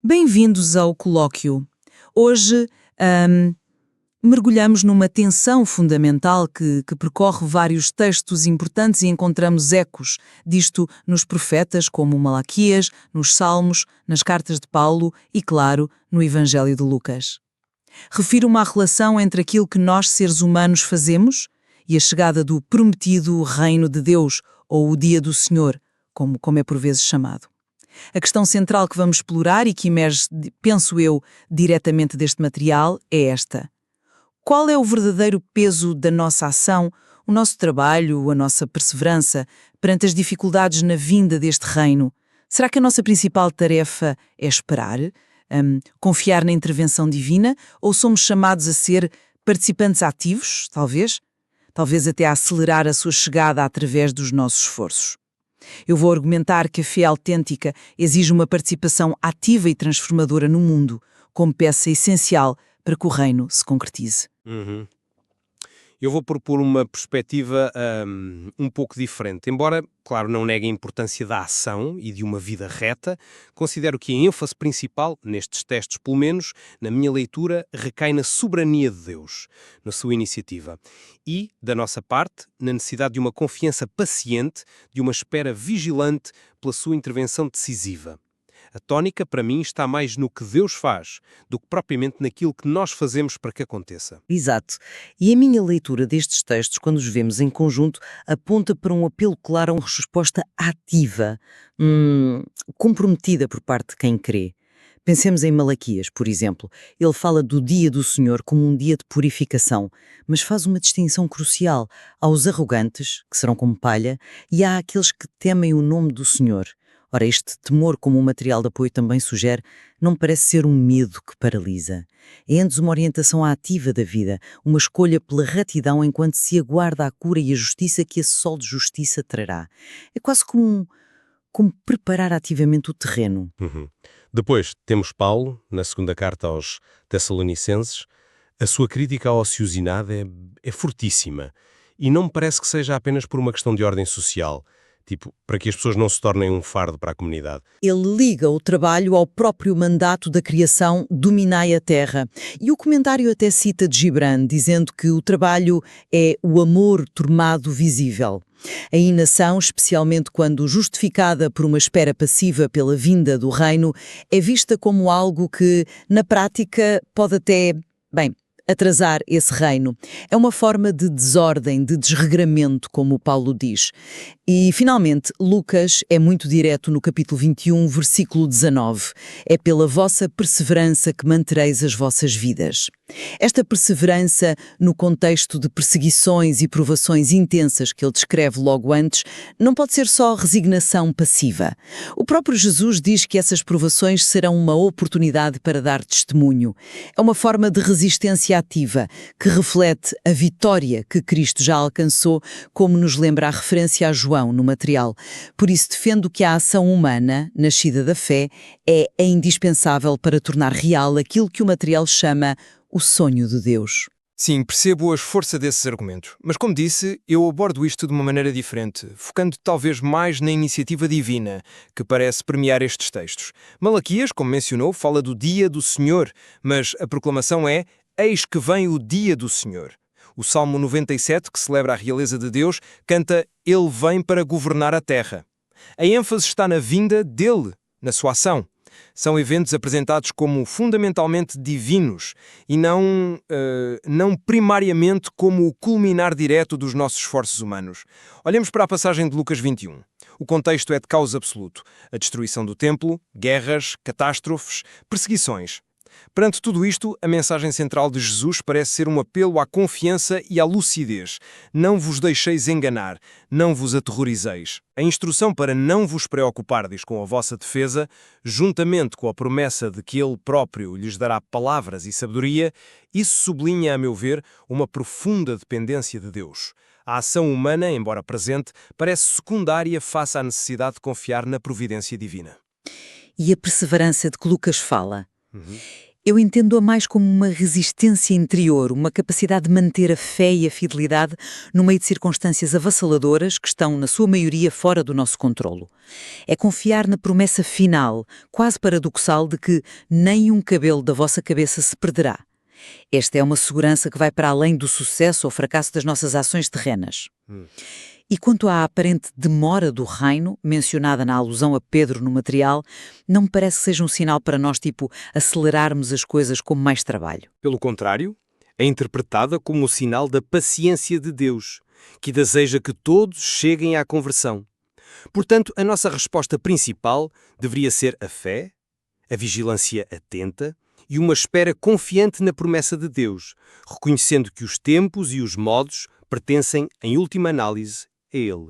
Bem-vindos ao colóquio. Hoje, ahm, mergulhamos numa tensão fundamental que percorre vários textos importantes e encontramos ecos disto nos profetas como Malaquias, nos Salmos, nas cartas de Paulo e, claro, no Evangelho de Lucas. Refiro-me à relação entre aquilo que nós, seres humanos, fazemos e a chegada do prometido reino de Deus, ou o dia do Senhor, como é por vezes chamado. A questão central que vamos explorar e que emerge, penso eu, diretamente deste material é esta. Qual é o verdadeiro peso da nossa ação, o nosso trabalho, a nossa perseverança perante as dificuldades na vinda deste reino? Será que a nossa principal tarefa é esperar, confiar na intervenção divina, ou somos chamados a ser participantes ativos, talvez? Talvez até a acelerar a sua chegada através dos nossos esforços. Eu vou argumentar que a fé autêntica exige uma participação ativa e transformadora no mundo, como peça essencial para que o reino se concretize. Eu vou propor uma perspectiva um pouco diferente. Embora, claro, não negue a importância da ação e de uma vida reta, considero que a ênfase principal, nestes textos pelo menos, na minha leitura, recai na soberania de Deus, na sua iniciativa. E, da nossa parte, na necessidade de uma confiança paciente, de uma espera vigilante pela sua intervenção decisiva. A tónica, para mim, está mais no que Deus faz, do que propriamente naquilo que nós fazemos para que aconteça. Exato. E a minha leitura destes textos, quando os vemos em conjunto, aponta para um apelo claro a uma resposta ativa, comprometida por parte de quem crê. Pensemos em Malaquias, por exemplo. Ele fala do dia do Senhor como um dia de purificação, mas faz uma distinção crucial aos arrogantes, que serão como palha, e há aqueles que temem o nome do Senhor. Ora, este temor, como um material de apoio também sugere, não parece ser um medo que paralisa. É antes uma orientação ativa da vida, uma escolha pela retidão enquanto se aguarda a cura e a justiça que esse sol de justiça trará. É quase como preparar ativamente o terreno. Depois temos Paulo, na segunda carta aos Tessalonicenses. A sua crítica à ociosidade é fortíssima e não me parece que seja apenas por uma questão de ordem social, tipo, para que as pessoas não se tornem um fardo para a comunidade. Ele liga o trabalho ao próprio mandato da criação Dominai a Terra. E o comentário até cita de Gibran, dizendo que o trabalho é o amor tornado visível. A inação, especialmente quando justificada por uma espera passiva pela vinda do reino, é vista como algo que, na prática, pode até, atrasar esse reino. É uma forma de desordem, de desregramento, como o Paulo diz. E, finalmente, Lucas é muito direto no capítulo 21, versículo 19. É pela vossa perseverança que mantereis as vossas vidas. Esta perseverança, no contexto de perseguições e provações intensas que ele descreve logo antes, não pode ser só resignação passiva. O próprio Jesus diz que essas provações serão uma oportunidade para dar testemunho. É uma forma de resistência ativa, que reflete a vitória que Cristo já alcançou, como nos lembra a referência a João no material. Por isso defendo que a ação humana, nascida da fé, é indispensável para tornar real aquilo que o material chama o sonho de Deus. Sim, percebo a força desses argumentos, mas como disse, eu abordo isto de uma maneira diferente, focando talvez mais na iniciativa divina, que parece permear estes textos. Malaquias, como mencionou, fala do dia do Senhor, mas a proclamação é: eis que vem o dia do Senhor. O Salmo 97, que celebra a realeza de Deus, canta: Ele vem para governar a terra. A ênfase está na vinda dele, na sua ação. São eventos apresentados como fundamentalmente divinos e não primariamente como o culminar direto dos nossos esforços humanos. Olhemos para a passagem de Lucas 21. O contexto é de caos absoluto: a destruição do templo, guerras, catástrofes, perseguições. Perante tudo isto, a mensagem central de Jesus parece ser um apelo à confiança e à lucidez. Não vos deixeis enganar, não vos aterrorizeis. A instrução para não vos preocupardes com a vossa defesa, juntamente com a promessa de que Ele próprio lhes dará palavras e sabedoria, isso sublinha, a meu ver, uma profunda dependência de Deus. A ação humana, embora presente, parece secundária face à necessidade de confiar na providência divina. E a perseverança de que Lucas fala? Eu entendo-a mais como uma resistência interior, uma capacidade de manter a fé e a fidelidade no meio de circunstâncias avassaladoras que estão, na sua maioria, fora do nosso controlo. É confiar na promessa final, quase paradoxal, de que nem um cabelo da vossa cabeça se perderá. Esta é uma segurança que vai para além do sucesso ou fracasso das nossas ações terrenas. E quanto à aparente demora do reino, mencionada na alusão a Pedro no material, não me parece que seja um sinal para nós, tipo, acelerarmos as coisas com mais trabalho. Pelo contrário, é interpretada como o sinal da paciência de Deus, que deseja que todos cheguem à conversão. Portanto, a nossa resposta principal deveria ser a fé, a vigilância atenta e uma espera confiante na promessa de Deus, reconhecendo que os tempos e os modos pertencem, em última análise, a Ele.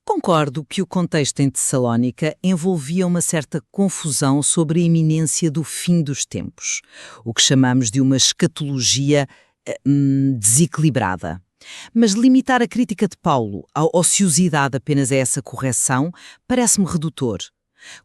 Concordo que o contexto em Tessalónica envolvia uma certa confusão sobre a iminência do fim dos tempos, o que chamamos de uma escatologia desequilibrada. Mas limitar a crítica de Paulo à ociosidade apenas a essa correção parece-me redutor.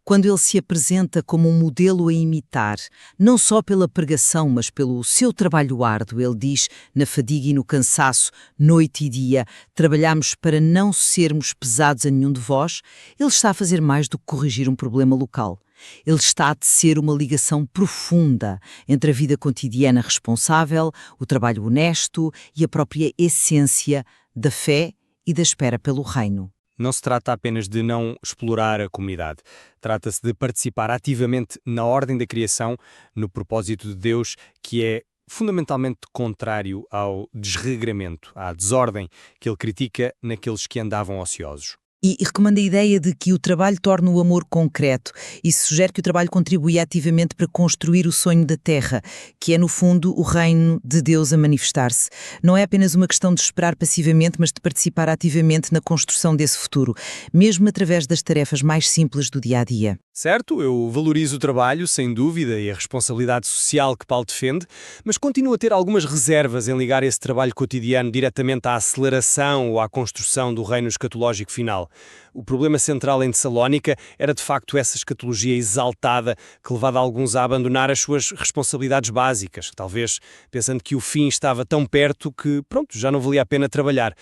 Quando ele se apresenta como um modelo a imitar, não só pela pregação, mas pelo seu trabalho árduo, ele diz, na fadiga e no cansaço, noite e dia, trabalhamos para não sermos pesados a nenhum de vós, ele está a fazer mais do que corrigir um problema local. Ele está a tecer uma ligação profunda entre a vida cotidiana responsável, o trabalho honesto e a própria essência da fé e da espera pelo reino. Não se trata apenas de não explorar a comunidade. Trata-se de participar ativamente na ordem da criação, no propósito de Deus, que é fundamentalmente contrário ao desregramento, à desordem que ele critica naqueles que andavam ociosos. E recomenda a ideia de que o trabalho torna o amor concreto e sugere que o trabalho contribui ativamente para construir o sonho da terra, que é, no fundo, o reino de Deus a manifestar-se. Não é apenas uma questão de esperar passivamente, mas de participar ativamente na construção desse futuro, mesmo através das tarefas mais simples do dia-a-dia. Certo, eu valorizo o trabalho, sem dúvida, e a responsabilidade social que Paulo defende, mas continuo a ter algumas reservas em ligar esse trabalho cotidiano diretamente à aceleração ou à construção do reino escatológico final. O problema central em Tessalónica era de facto essa escatologia exaltada que levava alguns a abandonar as suas responsabilidades básicas, talvez pensando que o fim estava tão perto que, já não valia a pena trabalhar.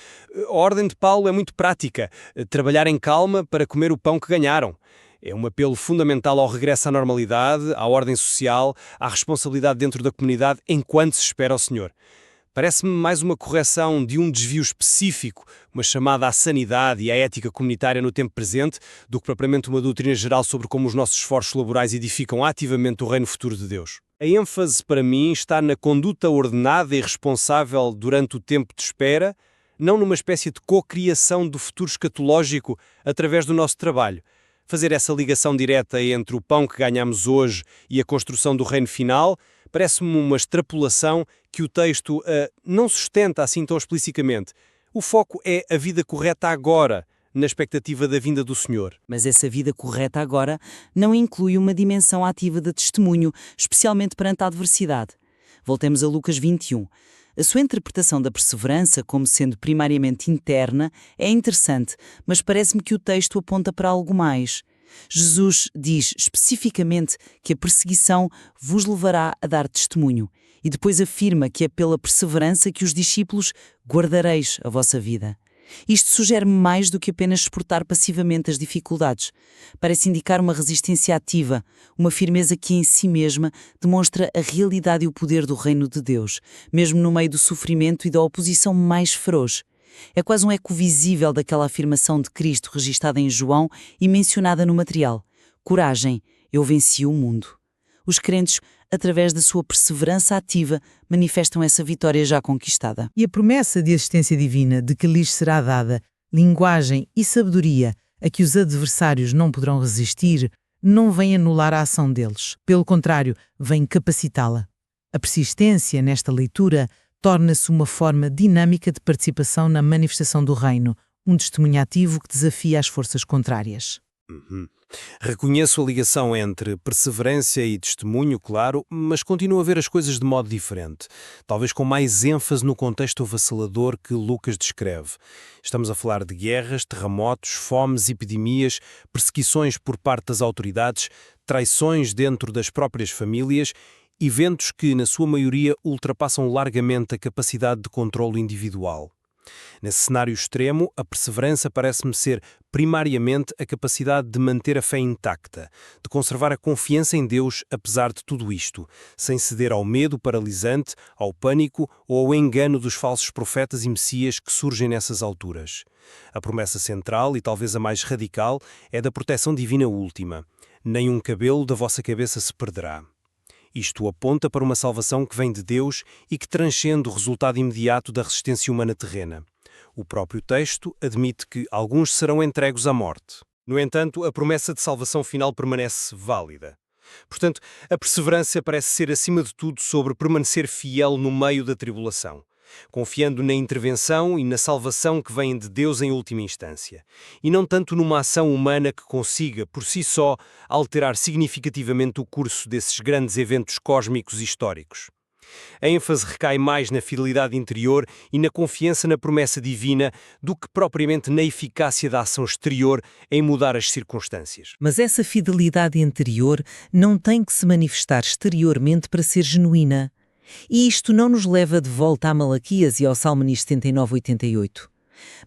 A ordem de Paulo é muito prática, trabalhar em calma para comer o pão que ganharam. É um apelo fundamental ao regresso à normalidade, à ordem social, à responsabilidade dentro da comunidade enquanto se espera ao Senhor. Parece-me mais uma correção de um desvio específico, uma chamada à sanidade e à ética comunitária no tempo presente, do que propriamente uma doutrina geral sobre como os nossos esforços laborais edificam ativamente o reino futuro de Deus. A ênfase, para mim, está na conduta ordenada e responsável durante o tempo de espera, não numa espécie de cocriação do futuro escatológico através do nosso trabalho. Fazer essa ligação direta entre o pão que ganhamos hoje e a construção do reino final parece-me uma extrapolação que o texto não sustenta assim tão explicitamente. O foco é a vida correta agora, na expectativa da vinda do Senhor. Mas essa vida correta agora não inclui uma dimensão ativa de testemunho, especialmente perante a adversidade. Voltemos a Lucas 21. A sua interpretação da perseverança como sendo primariamente interna é interessante, mas parece-me que o texto aponta para algo mais. Jesus diz especificamente que a perseguição vos levará a dar testemunho e depois afirma que é pela perseverança que os discípulos guardareis a vossa vida. Isto sugere-me mais do que apenas suportar passivamente as dificuldades. Parece indicar uma resistência ativa, uma firmeza que em si mesma demonstra a realidade e o poder do reino de Deus, mesmo no meio do sofrimento e da oposição mais feroz. É quase um eco visível daquela afirmação de Cristo registada em João e mencionada no material. Coragem, eu venci o mundo. Os crentes, através da sua perseverança ativa, manifestam essa vitória já conquistada. E a promessa de assistência divina de que lhes será dada linguagem e sabedoria a que os adversários não poderão resistir, não vem anular a ação deles. Pelo contrário, vem capacitá-la. A persistência nesta leitura torna-se uma forma dinâmica de participação na manifestação do reino, um testemunho ativo que desafia as forças contrárias. Reconheço a ligação entre perseverança e testemunho, claro, mas continuo a ver as coisas de modo diferente, talvez com mais ênfase no contexto avassalador que Lucas descreve. Estamos a falar de guerras, terremotos, fomes, epidemias, perseguições por parte das autoridades, traições dentro das próprias famílias eventos que, na sua maioria, ultrapassam largamente a capacidade de controlo individual. Nesse cenário extremo, a perseverança parece-me ser, primariamente, a capacidade de manter a fé intacta, de conservar a confiança em Deus apesar de tudo isto, sem ceder ao medo paralisante, ao pânico ou ao engano dos falsos profetas e messias que surgem nessas alturas. A promessa central, e talvez a mais radical, é da proteção divina última. Nem um cabelo da vossa cabeça se perderá. Isto aponta para uma salvação que vem de Deus e que transcende o resultado imediato da resistência humana terrena. O próprio texto admite que alguns serão entregues à morte. No entanto, a promessa de salvação final permanece válida. Portanto, a perseverança parece ser, acima de tudo, sobre permanecer fiel no meio da tribulação, confiando na intervenção e na salvação que vêm de Deus em última instância, e não tanto numa ação humana que consiga, por si só, alterar significativamente o curso desses grandes eventos cósmicos e históricos. A ênfase recai mais na fidelidade interior e na confiança na promessa divina do que propriamente na eficácia da ação exterior em mudar as circunstâncias. Mas essa fidelidade interior não tem que se manifestar exteriormente para ser genuína. E isto não nos leva de volta a Malaquias e ao Salmo 79, 88.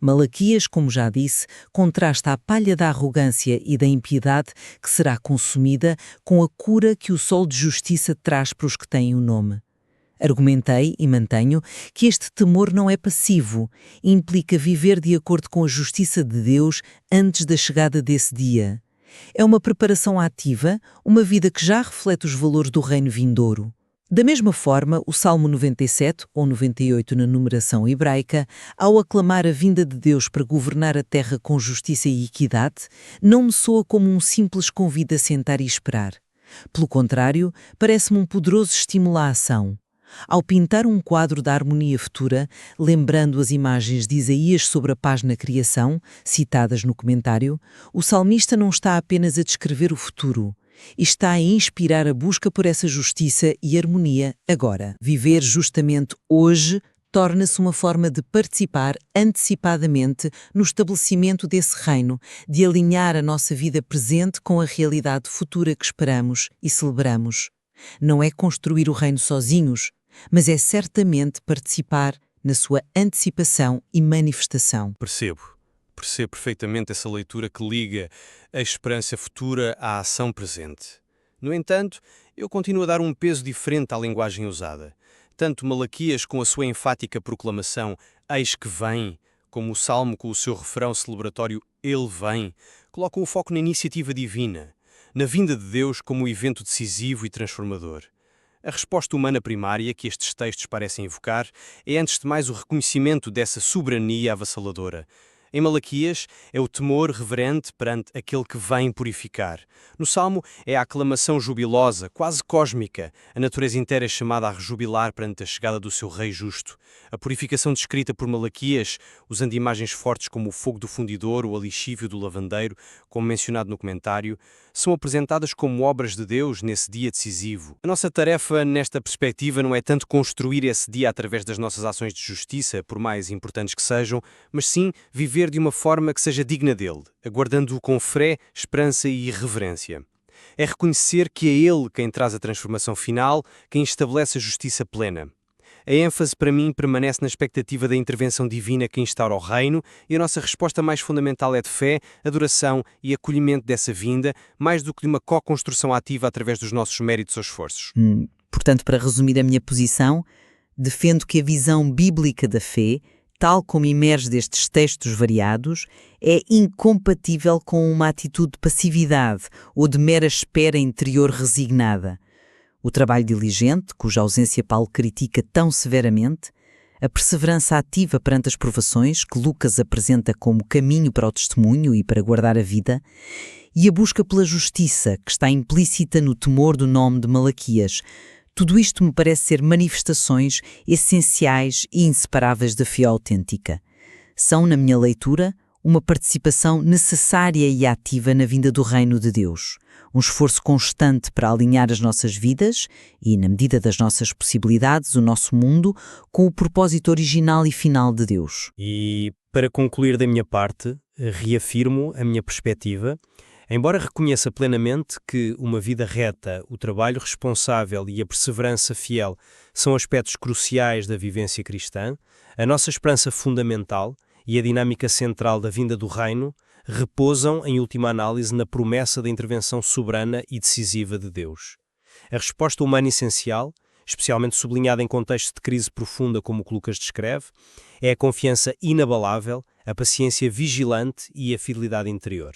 Malaquias, como já disse, contrasta a palha da arrogância e da impiedade que será consumida com a cura que o sol de justiça traz para os que têm o nome. Argumentei e mantenho que este temor não é passivo, implica viver de acordo com a justiça de Deus antes da chegada desse dia. É uma preparação ativa, uma vida que já reflete os valores do reino vindouro. Da mesma forma, o Salmo 97, ou 98 na numeração hebraica, ao aclamar a vinda de Deus para governar a terra com justiça e equidade, não me soa como um simples convite a sentar e esperar. Pelo contrário, parece-me um poderoso estímulo à ação. Ao pintar um quadro da harmonia futura, lembrando as imagens de Isaías sobre a paz na criação, citadas no comentário, o salmista não está apenas a descrever o futuro, e está a inspirar a busca por essa justiça e harmonia agora. Viver justamente hoje torna-se uma forma de participar antecipadamente no estabelecimento desse reino, de alinhar a nossa vida presente com a realidade futura que esperamos e celebramos. Não é construir o reino sozinhos, mas é certamente participar na sua antecipação e manifestação. Percebo perfeitamente essa leitura que liga a esperança futura à ação presente. No entanto, eu continuo a dar um peso diferente à linguagem usada. Tanto Malaquias com a sua enfática proclamação "Eis que vem", como o Salmo com o seu refrão celebratório "Ele vem", colocam o foco na iniciativa divina, na vinda de Deus como um evento decisivo e transformador. A resposta humana primária que estes textos parecem evocar é, antes de mais, o reconhecimento dessa soberania avassaladora. Em Malaquias, é o temor reverente perante aquele que vem purificar. No Salmo, é a aclamação jubilosa, quase cósmica, a natureza inteira é chamada a rejubilar perante a chegada do seu Rei justo. A purificação descrita por Malaquias, usando imagens fortes como o fogo do fundidor ou a lixívio do lavandeiro, como mencionado no comentário, são apresentadas como obras de Deus nesse dia decisivo. A nossa tarefa nesta perspectiva não é tanto construir esse dia através das nossas ações de justiça, por mais importantes que sejam, mas sim viver de uma forma que seja digna dele, aguardando-o com fé, esperança e reverência. É reconhecer que é ele quem traz a transformação final, quem estabelece a justiça plena. A ênfase, para mim, permanece na expectativa da intervenção divina que instaura o reino, e a nossa resposta mais fundamental é de fé, adoração e acolhimento dessa vinda, mais do que de uma co-construção ativa através dos nossos méritos ou esforços. Portanto, para resumir a minha posição, defendo que a visão bíblica da fé, tal como emerge destes textos variados, é incompatível com uma atitude de passividade ou de mera espera interior resignada. O trabalho diligente, cuja ausência Paulo critica tão severamente, a perseverança ativa perante as provações, que Lucas apresenta como caminho para o testemunho e para guardar a vida, e a busca pela justiça, que está implícita no temor do nome de Malaquias. Tudo isto me parece ser manifestações essenciais e inseparáveis da fé autêntica. São, na minha leitura, uma participação necessária e ativa na vinda do reino de Deus, um esforço constante para alinhar as nossas vidas e, na medida das nossas possibilidades, o nosso mundo, com o propósito original e final de Deus. E, para concluir da minha parte, reafirmo a minha perspectiva. Embora reconheça plenamente que uma vida reta, o trabalho responsável e a perseverança fiel são aspectos cruciais da vivência cristã, a nossa esperança fundamental e a dinâmica central da vinda do reino repousam, em última análise, na promessa da intervenção soberana e decisiva de Deus. A resposta humana essencial, especialmente sublinhada em contexto de crise profunda como o que Lucas descreve, é a confiança inabalável, a paciência vigilante e a fidelidade interior.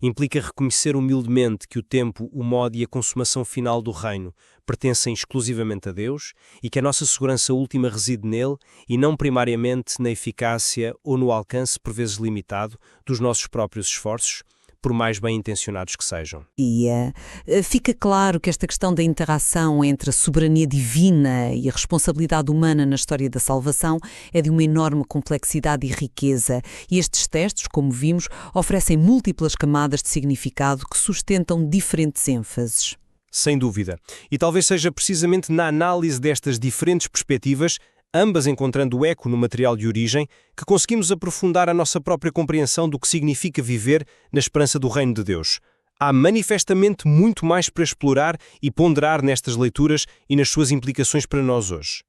Implica reconhecer humildemente que o tempo, o modo e a consumação final do reino pertencem exclusivamente a Deus e que a nossa segurança última reside nele e não primariamente na eficácia ou no alcance, por vezes limitado, dos nossos próprios esforços, por mais bem-intencionados que sejam. E fica claro que esta questão da interação entre a soberania divina e a responsabilidade humana na história da salvação é de uma enorme complexidade e riqueza, e estes textos, como vimos, oferecem múltiplas camadas de significado que sustentam diferentes ênfases. Sem dúvida. E talvez seja precisamente na análise destas diferentes perspectivas, ambas encontrando eco no material de origem, que conseguimos aprofundar a nossa própria compreensão do que significa viver na esperança do reino de Deus. Há manifestamente muito mais para explorar e ponderar nestas leituras e nas suas implicações para nós hoje.